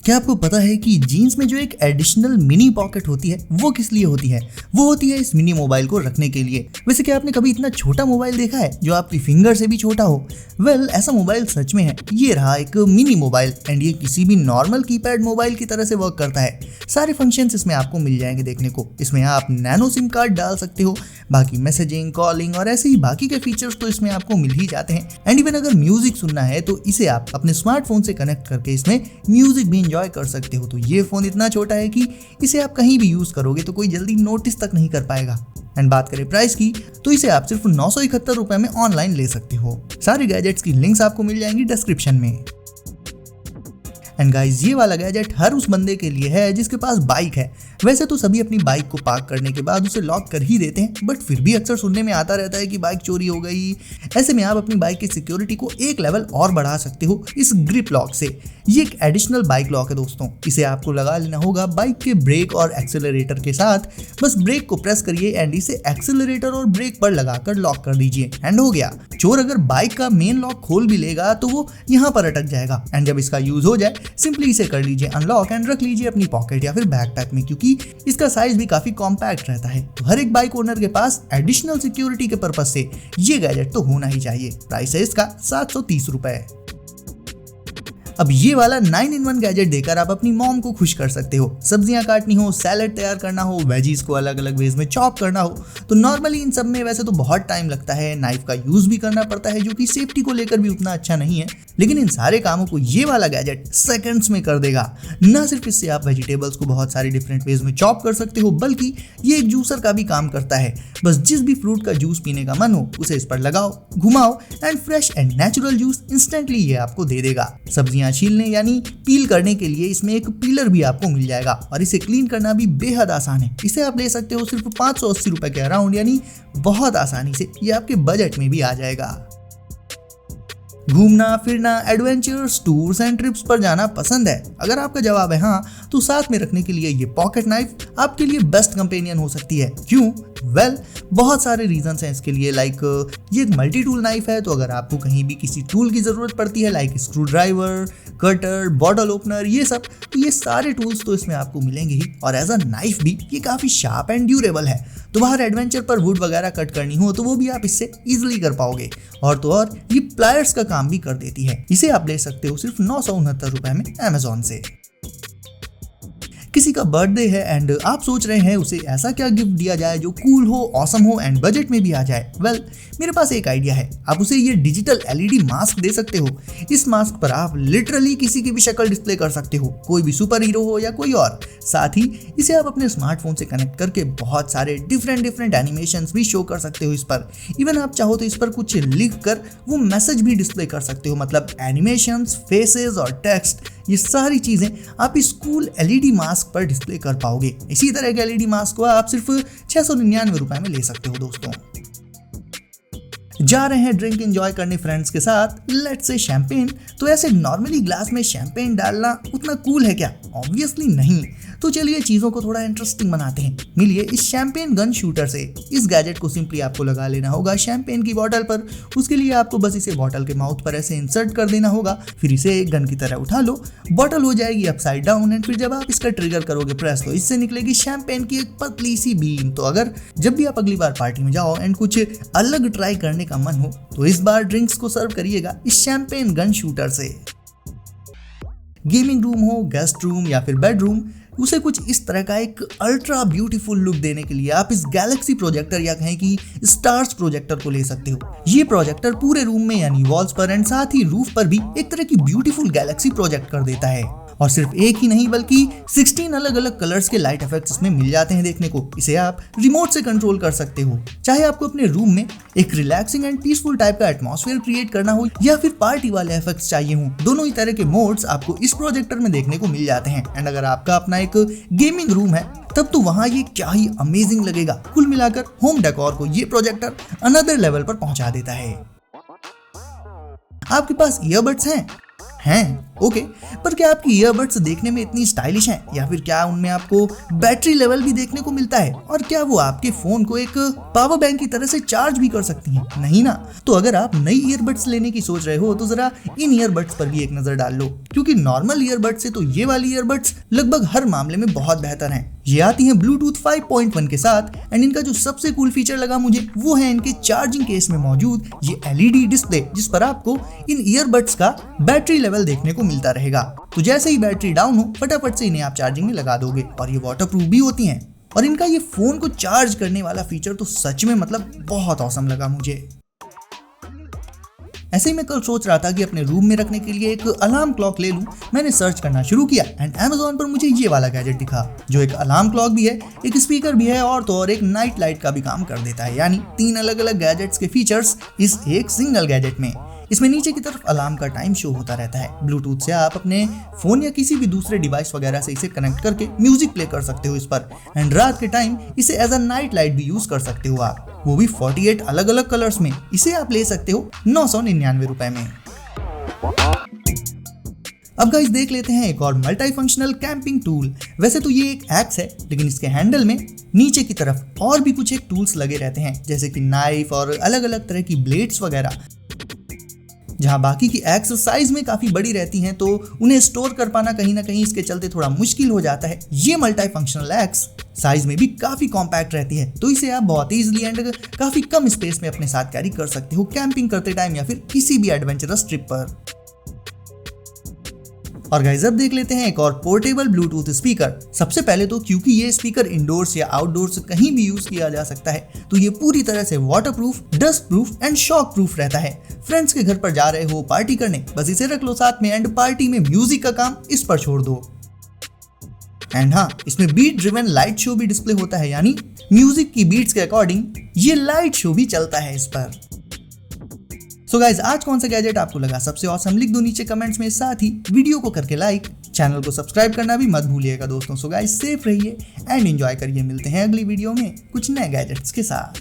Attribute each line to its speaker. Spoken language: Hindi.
Speaker 1: क्या आपको पता है कि जीन्स में जो एक एडिशनल मिनी पॉकेट होती है वो किस लिए होती है? वो होती है इस मिनी मोबाइल को रखने के लिए। वैसे क्या आपने कभी इतना छोटा मोबाइल देखा है जो आपकी फिंगर से भी छोटा हो? वेल, ऐसा मोबाइल सच में है। ये रहा एक मिनी मोबाइल एंड ये किसी भी नॉर्मल कीपैड मोबाइल की तरह से वर्क करता है। सारे फंक्शंस इसमें आपको मिल जाएंगे देखने को। इसमें आप नैनो सिम कार्ड डाल सकते हो, बाकी मैसेजिंग, कॉलिंग और ऐसे ही बाकी के फीचर्स तो इसमें आपको मिल ही जाते हैं। एंड इवन अगर म्यूजिक सुनना है तो इसे आप अपने स्मार्टफोन से कनेक्ट करके इसमें म्यूजिक भी एंजॉय कर सकते हो। तो ये फोन इतना छोटा है कि इसे आप कहीं भी यूज करोगे तो कोई जल्दी नोटिस तक नहीं कर पाएगा। एंड बात करें प्राइस की तो इसे आप सिर्फ 971 रुपए में ऑनलाइन ले सकते हो। सारे गैजेट्स की लिंक्स आपको मिल जाएंगी डिस्क्रिप्शन में। एंड गाइस, ये वाला गैजेट हर उस बंदे के लिए है जिसके पास बाइक है। वैसे तो सभी अपनी बाइक को पार्क करने के बाद उसे लॉक कर ही देते हैं, बट फिर भी अक्सर सुनने में आता रहता है कि बाइक चोरी हो गई। ऐसे में आप अपनी बाइक की सिक्योरिटी को एक लेवल और बढ़ा सकते हो इस ग्रिप लॉक से। ये एक एडिशनल बाइक लॉक है दोस्तों। इसे आपको लगा लेना होगा बाइक के ब्रेक और एक्सेलरेटर के साथ। बस ब्रेक को प्रेस करिए एंड इसे एक्सेलरेटर और ब्रेक पर लगाकर लॉक कर दीजिए एंड हो गया। चोर अगर बाइक का मेन लॉक खोल भी लेगा तो वो यहाँ पर अटक जाएगा। एंड जब इसका यूज हो जाए सिंपली इसे कर लीजिए अनलॉक एंड रख लीजिए अपनी पॉकेट या फिर बैकपैक में, क्योंकि इसका साइज भी काफी कॉम्पैक्ट रहता है। तो हर एक बाइक ओनर के पास एडिशनल सिक्योरिटी के पर्पज से ये गैजेट तो होना ही चाहिए। प्राइस है इसका 730 रुपए। अब ये वाला 9-in-1 गैजेट देकर आप अपनी मॉम को खुश कर सकते हो। सब्जियां काटनी हो, सैलेड तैयार करना हो, वेजीज को अलग अलग वेज में चॉप करना हो, तो नॉर्मली इन सब में वैसे तो बहुत टाइम लगता है, नाइफ का यूज भी करना पड़ता है जो कि सेफ्टी को लेकर भी उतना अच्छा नहीं है। लेकिन इन सारे कामों को ये वाला गैजेट सेकंड्स में कर देगा। ना सिर्फ इससे आप वेजिटेबल्स को बहुत सारे डिफरेंट वेज में चॉप कर सकते हो, बल्कि ये एक जूसर का भी काम करता है। बस जिस भी फ्रूट का जूस पीने का मन हो उसे इस पर लगाओ, घुमाओ and fresh and natural juice instantly ये आपको दे देगा। सब्जियां छीलने यानी पील करने के लिए इसमें एक पीलर भी आपको मिल जाएगा और इसे क्लीन करना भी बेहद आसान है। इसे आप ले सकते हो सिर्फ 580 रुपए के अराउंड, यानी बहुत आसानी से ये आपके बजट में भी आ जाएगा। घूमना फिरना, एडवेंचर्स, टूर्स एंड ट्रिप्स पर जाना पसंद है? अगर आपका जवाब है हाँ, तो साथ में रखने के लिए ये पॉकेट नाइफ आपके लिए बेस्ट कंपेनियन हो सकती है। क्यों? वेल, बहुत सारे रीजंस हैं इसके लिए। लाइक ये एक मल्टी टूल नाइफ है, तो अगर आपको कहीं भी किसी टूल की जरूरत पड़ती है like screw driver, cutter, bottle opener, ये सब, तो ये सारे टूल्स तो इसमें आपको मिलेंगे ही। और एज अ नाइफ भी ये काफी शार्प एंड ड्यूरेबल है, तो बाहर एडवेंचर पर वुड वगैरह कट करनी हो तो वो भी आप इससे इजीली कर पाओगे। और तो और ये प्लायर्स का काम भी कर देती है। इसे आप ले सकते हो सिर्फ 969 रुपए में अमेजोन से। किसी का बर्थडे है एंड आप सोच रहे हैं उसे ऐसा क्या गिफ्ट दिया जाए जो कूल हो, ऑसम हो एंड बजट में भी आ जाए। वेल, मेरे पास एक आइडिया है। आप उसे ये डिजिटल LED मास्क दे सकते हो। इस मास्क पर आप लिटरली किसी की भी शक्ल डिस्प्ले कर सकते हो, कोई भी सुपर हीरो हो या कोई और। साथ ही इसे आप अपने स्मार्टफोन से कनेक्ट करके बहुत सारे डिफरेंट एनिमेशंस भी शो कर सकते हो इस पर। इवन आप चाहो तो इस पर कुछ लिख कर वो मैसेज भी डिस्प्ले कर सकते हो। मतलब एनिमेशंस, फेसेस और टेक्स्ट, ये सारी चीजें आप इस कूल LED मास्क पर डिस्प्ले कर पाओगे। इसी तरह के LED मास्क को आप सिर्फ 699 रुपए में ले सकते हो दोस्तों। जा रहे हैं ड्रिंक एंजॉय करने फ्रेंड्स के साथ, लेट्स से शैंपेन। तो ऐसे नॉर्मली ग्लास में शैंपेन डालना उतना कूल है क्या? ऑब्वियसली नहीं। तो चलिए चीजों को थोड़ा इंटरेस्टिंग बनाते हैं। मिलिए इस शैंपेन गन शूटर से। इस गैजेट को सिंपली आपको लगा लेना होगा शैंपेन की बॉटल पर। उसके लिए आपको बस इसे बॉटल के माउथ पर ऐसे इंसर्ट कर देना होगा, फिर इसे एक गन की तरह उठा लो। बॉटल हो जाएगी अपसाइड डाउन एंड फिर जब आप इसका ट्रिगर करोगे प्रेस, तो इससे निकलेगी शैंपेन की एक पतली सी बीम। तो अगर जब भी आप अगली बार पार्टी में जाओ एंड कुछ अलग ट्राई करने का मन हो तो इस बार ड्रिंक्स को सर्व करिएगा इस शैंपेन गन शूटर से। गेमिंग रूम हो, गेस्ट रूम या फिर बेडरूम, उसे कुछ इस तरह का एक अल्ट्रा ब्यूटीफुल लुक देने के लिए आप इस गैलेक्सी प्रोजेक्टर या कहें कि स्टार्स प्रोजेक्टर को ले सकते हो। ये प्रोजेक्टर पूरे रूम में यानी वॉल्स पर एंड साथ ही रूफ पर भी एक तरह की ब्यूटीफुल गैलेक्सी प्रोजेक्ट कर देता है। और सिर्फ एक ही नहीं बल्कि 16 अलग अलग कलर्स के लाइट इफेक्ट्स इसमें मिल जाते हैं देखने को। इसे आप रिमोट से कंट्रोल कर सकते हो। चाहे आपको अपने रूम में एक रिलैक्सिंग एंड पीसफुल टाइप का एटमॉस्फेयर क्रिएट करना हो या फिर पार्टी वाले इफेक्ट्स चाहिए हो, दोनों ही तरह के मोड्स आपको इस प्रोजेक्टर में देखने को मिल जाते हैं। एंड अगर आपका अपना एक गेमिंग रूम है तब तो वहां ये क्या ही अमेजिंग लगेगा। कुल मिलाकर होम डेकोर को ये प्रोजेक्टर अनदर लेवल पर पहुंचा देता है। आपके पास ईयरबड्स हैं? ओके, पर क्या आपकी ईयरबड्स देखने में इतनी स्टाइलिश हैं या फिर क्या उनमें आपको बैटरी लेवल भी देखने को मिलता है और क्या वो आपके फोन को एक पावर बैंक की तरह से चार्ज भी कर सकती हैं? नहीं ना। तो अगर आप नई ईयरबड्स लेने की सोच रहे हो तो जरा इन ईयरबड्स पर भी एक नजर डाल लो, क्योंकि नॉर्मल ईयरबड्स से तो ये वाली ईयरबड्स लगभग हर मामले में बहुत बेहतर हैं। ये आती हैं ब्लूटूथ 5.1 के साथ एंड इनका जो सबसे कूल फीचर लगा मुझे वो है इनके चार्जिंग केस में मौजूद ये LED डिस्प्ले, जिस पर आपको इन ईयरबड्स का बैटरी लेवल देखने को मिलता रहेगा। तो जैसे ही बैटरी डाउन हो फटाफट से इन्हें आप चार्जिंग में लगा दोगे और ये वाटरप्रूफ भी होती हैं। और इनका ये फोन को चार्ज करने वाला फीचर तो सच में मतलब बहुत औसम लगा मुझे। ऐसे ही मैं कल सोच रहा था कि अपने रूम में रखने के लिए एक अलार्म क्लॉक ले लूं। मैंने सर्च करना शुरू किया एंड Amazon पर मुझे ये वाला गैजेट दिखा जो एक अलार्म क्लॉक भी है, एक स्पीकर भी है और तो और एक नाइट लाइट का भी काम कर देता है। यानी 3 अलग अलग गैजेट्स के फीचर्स इस एक सिंगल गैजेट में। इसमें नीचे की तरफ अलार्म का टाइम शो होता रहता है। ब्लूटूथ से आप अपने फोन या किसी भी दूसरे डिवाइस वगैरह से इसे कनेक्ट करके म्यूजिक प्ले कर सकते हो इस पर एंड रात के टाइम इसे एज अ नाइट लाइट भी यूज कर सकते हो आप, वो भी 48 अलग अलग कलर्स में। इसे आप ले सकते हो 999 रुपए में। अब गाइस देख लेते हैं एक और मल्टी फंक्शनल कैंपिंग टूल। वैसे तो ये एक एक्स है लेकिन इसके हैंडल में नीचे की तरफ और भी कुछ एक टूल्स लगे रहते हैं, जैसे कि नाइफ और अलग अलग तरह की ब्लेड्स वगैरह। जहां बाकी की एक्स साइज में काफी बड़ी रहती हैं तो उन्हें स्टोर कर पाना कहीं ना कहीं इसके चलते थोड़ा मुश्किल हो जाता है। ये मल्टी फंक्शनल एक्स साइज में भी काफी कॉम्पैक्ट रहती है, तो इसे आप बहुत इजीली एंड काफी कम स्पेस में अपने साथ कैरी कर सकते हो कैंपिंग करते टाइम या फिर किसी भी एडवेंचरस ट्रिप पर। और गाइस अब देख लेते हैं एक और पोर्टेबल ब्लूटूथ स्पीकर। सबसे पहले तो क्योंकि ये स्पीकर इंडोर्स या आउटडोर्स कहीं भी यूज किया जा सकता है तो ये पूरी तरह से waterproof, dust proof and shock proof रहता है। फ्रेंड्स के घर पर जा रहे हो पार्टी करने, बस इसे रख लो साथ में एंड पार्टी में म्यूजिक का काम इस पर छोड़ दो। एंड हाँ, इसमें बीट ड्रिवन लाइट शो भी डिस्प्ले होता है, यानी म्यूजिक की बीट्स के अकॉर्डिंग ये लाइट शो भी चलता है इस पर। सो गाइज आज कौन सा गैजेट आपको लगा सबसे ऑसम लिख दो नीचे कमेंट्स में, साथ ही वीडियो को करके लाइक, चैनल को सब्सक्राइब करना भी मत भूलिएगा दोस्तों। सो गाइज सेफ रहिए एंड एंजॉय करिए। मिलते हैं अगली वीडियो में कुछ नए गैजेट्स के साथ।